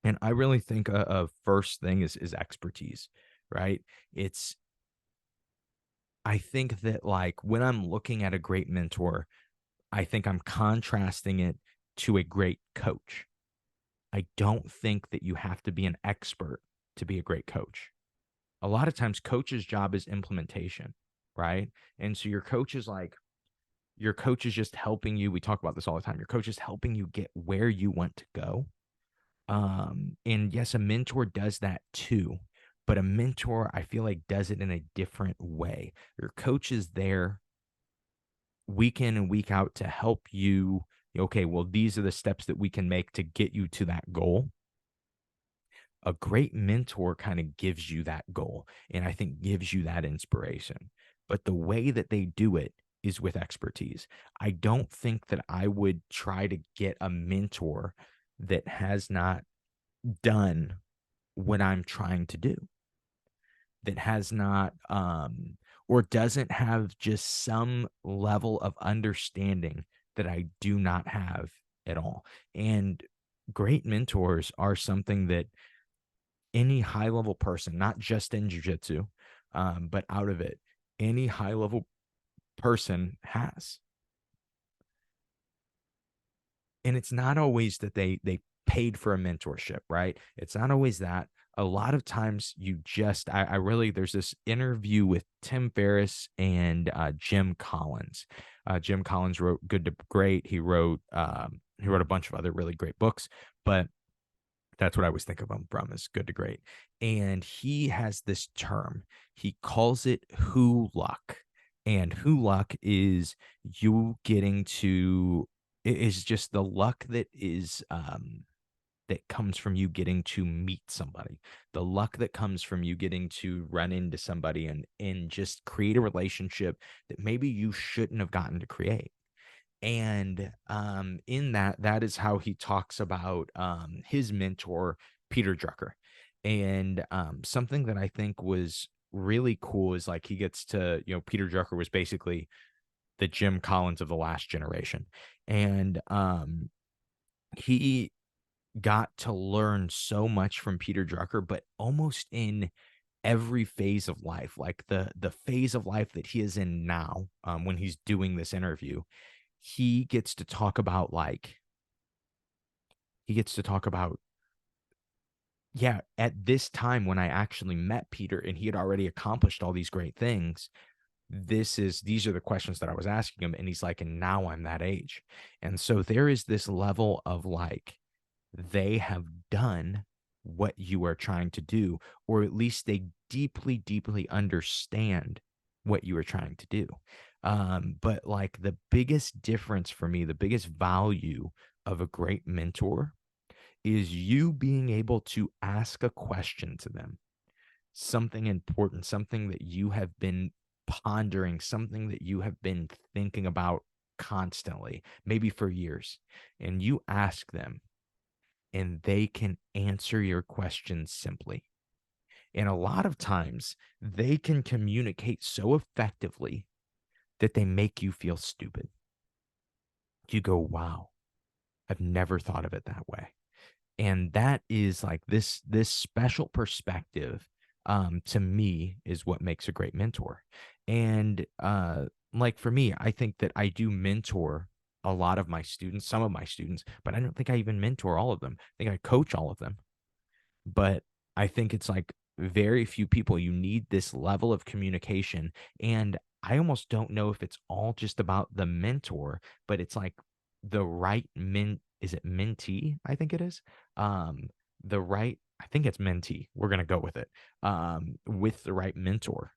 And I really think a first thing is expertise, right? It's I think that like when I'm looking at a great mentor, I think I'm contrasting it to a great coach. I don't think that you have to be an expert to be a great coach. A lot of times coach's job is implementation, right? And so your coach is just helping you. We talk about this all the time. Your coach is helping you get where you want to go. And yes, a mentor does that too, but a mentor, I feel like, does it in a different way. Your coach is there week in and week out to help you. Okay, well, these are the steps that we can make to get you to that goal. A great mentor kind of gives you that goal and I think gives you that inspiration. But the way that they do it is with expertise. I don't think that I would try to get a mentor that has not done what I'm trying to do, that has not or doesn't have just some level of understanding that I do not have at all. And great mentors are something that any high level person, not just in jujitsu, but out of it, any high level person has. And it's not always that they paid for a mentorship, right? It's not always that. A lot of times you just I really there's this interview with Tim Ferriss and Jim Collins. Jim Collins wrote Good to Great. He wrote a bunch of other really great books, but that's what I always think of him from, is Good to Great. And he has this term. He calls it who luck. And who luck is you getting to is just the luck that comes from you getting to meet somebody. The luck that comes from you getting to run into somebody and just create a relationship that maybe you shouldn't have gotten to create. And in that is how he talks about his mentor, Peter Drucker. And something that I think was really cool is like he gets to, Peter Drucker was basically the Jim Collins of the last generation. And he got to learn so much from Peter Drucker, but almost in every phase of life, like the phase of life that he is in now, when he's doing this interview, he gets to talk about like he gets to talk about yeah, at this time when I actually met Peter and he had already accomplished all these great things, these are the questions that I was asking him. And he's like, and now I'm that age. And so there is this level of like, they have done what you are trying to do, or at least they deeply, deeply understand what you are trying to do. But like the biggest difference for me, the biggest value of a great mentor is you being able to ask a question to them, something important, something that you have been pondering, something that you have been thinking about constantly, maybe for years, and you ask them and they can answer your questions simply. And a lot of times they can communicate so effectively that they make you feel stupid. You go, wow, I've never thought of it that way. And that is like this special perspective, to me, is what makes a great mentor. And like for me, I think that I do mentor a lot of my students, some of my students, but I don't think I even mentor all of them. I think I coach all of them. But I think it's like very few people. You need this level of communication. And I almost don't know if it's all just about the mentor, but it's like the right is it mentee? I think it is. Um, the right, I think it's mentee. We're gonna go with it. With the right mentor.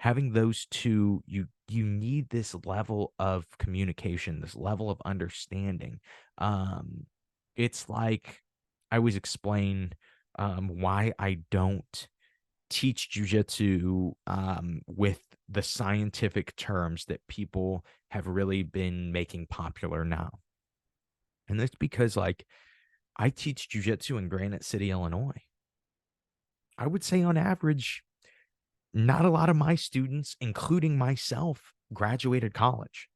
Having those two, you need this level of communication, this level of understanding. Um, it's like I always explain why I don't teach jujitsu with the scientific terms that people have really been making popular now. And that's because, like, I teach jujitsu in Granite City, Illinois. I would say on average, not a lot of my students, including myself, graduated college.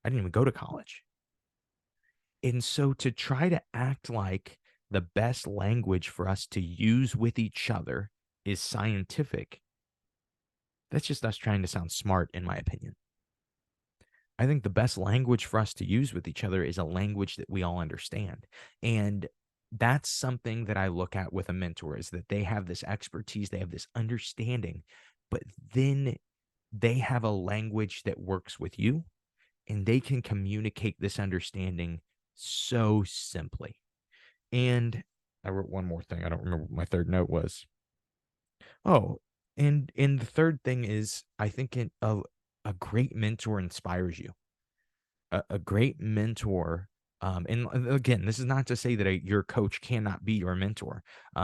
I didn't even go to college. And so to try to act like the best language for us to use with each other is scientific, that's just us trying to sound smart, in my opinion. I think the best language for us to use with each other is a language that we all understand. And that's something that I look at with a mentor, is that they have this expertise, they have this understanding, but then they have a language that works with you and they can communicate this understanding so simply. And I wrote one more thing. I don't remember what my third note was. Oh, and the third thing is I think a great mentor inspires you. A great mentor, and again, this is not to say that your coach cannot be your mentor.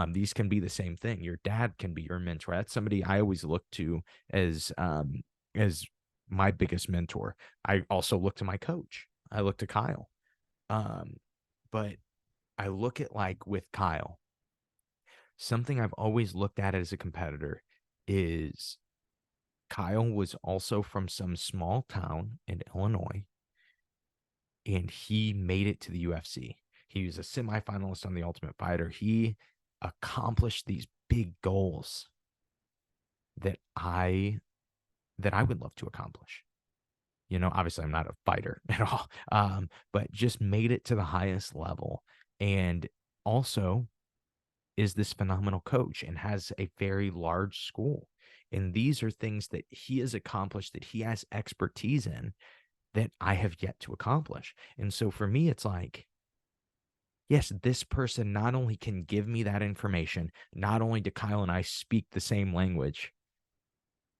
These can be the same thing. Your dad can be your mentor. That's somebody I always look to as my biggest mentor. I also look to my coach. I look to Kyle. Um, but I look at, like, with Kyle, something I've always looked at as a competitor is Kyle was also from some small town in Illinois, and he made it to the UFC. He was a semifinalist on The Ultimate Fighter. He accomplished these big goals that I would love to accomplish. You know, obviously I'm not a fighter at all, but just made it to the highest level, and also is this phenomenal coach and has a very large school. And these are things that he has accomplished, that he has expertise in, that I have yet to accomplish. And so for me, it's like, yes, this person not only can give me that information, not only do Kyle and I speak the same language,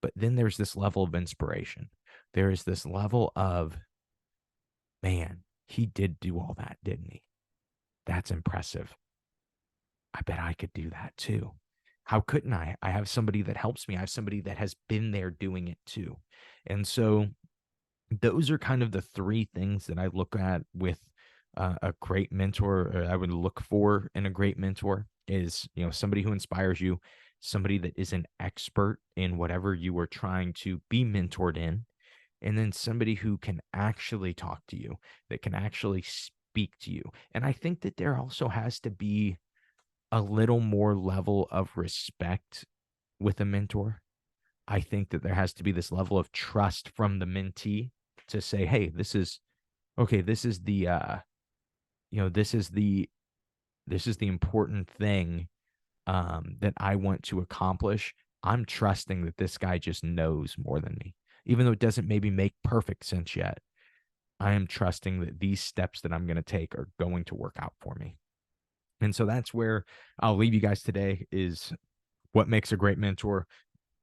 but then there's this level of inspiration. There is this level of, man, he did do all that, didn't he? That's impressive. I bet I could do that too. How couldn't I? I have somebody that helps me. I have somebody that has been there doing it too. And so those are kind of the three things that I look at with a great mentor, or I would look for in a great mentor is, you know, somebody who inspires you, somebody that is an expert in whatever you are trying to be mentored in, and then somebody who can actually talk to you, that can actually speak to you. And I think that there also has to be a little more level of respect with a mentor. I think that there has to be this level of trust from the mentee to say, hey, this is okay, this is the you know, this is the important thing that I want to accomplish. I'm trusting that this guy just knows more than me. Even though it doesn't maybe make perfect sense yet, I am trusting that these steps that I'm going to take are going to work out for me. And so that's where I'll leave you guys today, is what makes a great mentor.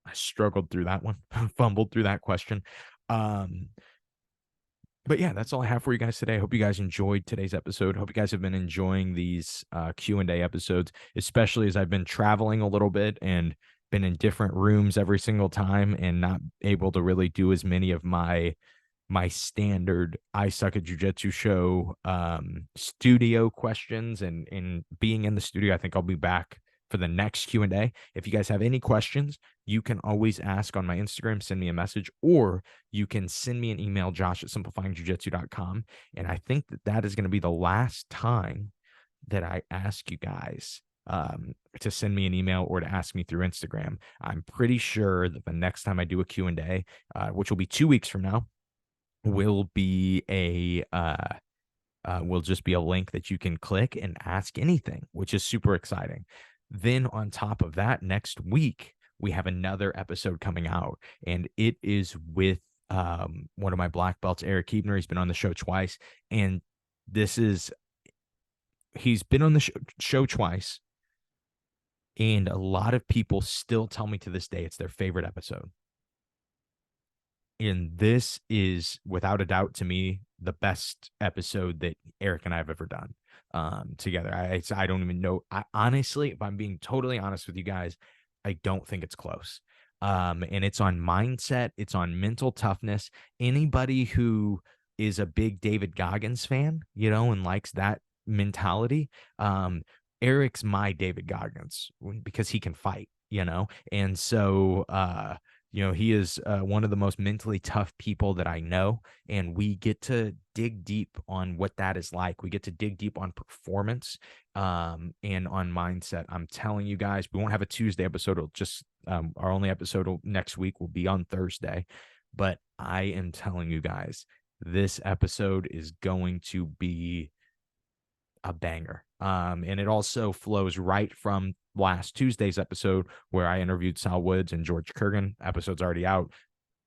I struggled through that one, fumbled through that question. Um, but yeah, that's all I have for you guys today. I hope you guys enjoyed today's episode. Hope you guys have been enjoying these Q&A episodes, especially as I've been traveling a little bit and been in different rooms every single time and not able to really do as many of my standard I Suck at Jiu-Jitsu show studio questions, and being in the studio. I think I'll be back for the next Q&A. If you guys have any questions, you can always ask on my Instagram, send me a message, or you can send me an email, josh@simplifyingjujitsu.com. And I think that that is going to be the last time that I ask you guys to send me an email or to ask me through Instagram. I'm pretty sure that the next time I do a Q&A, which will be 2 weeks from now, will be will just be a link that you can click and ask anything, which is super exciting. Then on top of that, next week we have another episode coming out, and it is with one of my black belts, Eric Keebner. He's been on the show twice, and this is he's been on the show twice, and a lot of people still tell me to this day it's their favorite episode. And this is, without a doubt, to me, the best episode that Eric and I have ever done together. I don't even know. I honestly, if I'm being totally honest with you guys, I don't think it's close. And it's on mindset, it's on mental toughness. Anybody who is a big David Goggins fan, you know, and likes that mentality, Eric's my David Goggins because he can fight, you know, and so you know, he is one of the most mentally tough people that I know, and we get to dig deep on what that is like. We get to dig deep on performance and on mindset. I'm telling you guys, we won't have a Tuesday episode. It'll just our only episode next week will be on Thursday. But I am telling you guys, this episode is going to be a banger. And it also flows right from last Tuesday's episode where I interviewed Sal Woods and George Kurgan. Episode's already out.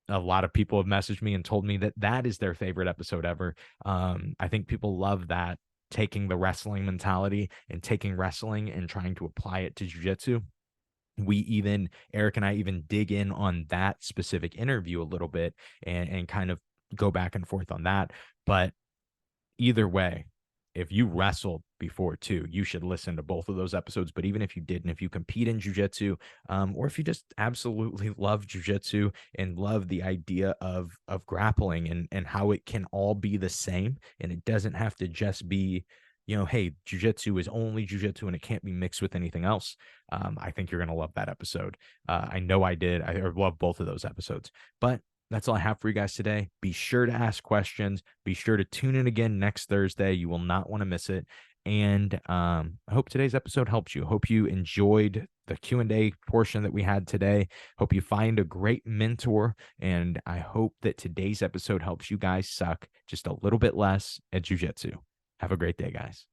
A lot of people have messaged me and told me that that is their favorite episode ever. I think people love that, taking the wrestling mentality and taking wrestling and trying to apply it to jiu-jitsu. Eric and I even dig in on that specific interview a little bit and kind of go back and forth on that. But either way, if you wrestled before too, you should listen to both of those episodes. But even if you didn't, if you compete in jujitsu, or if you just absolutely love jujitsu and love the idea of grappling and how it can all be the same, and it doesn't have to just be hey, jujitsu is only jujitsu and it can't be mixed with anything else, I think you're going to love that episode. I know I did. I love both of those episodes. But that's all I have for you guys today. Be sure to ask questions. Be sure to tune in again next Thursday. You will not want to miss it. And I hope today's episode helped you. Hope you enjoyed the Q&A portion that we had today. Hope you find a great mentor. And I hope that today's episode helps you guys suck just a little bit less at jiu-jitsu. Have a great day, guys.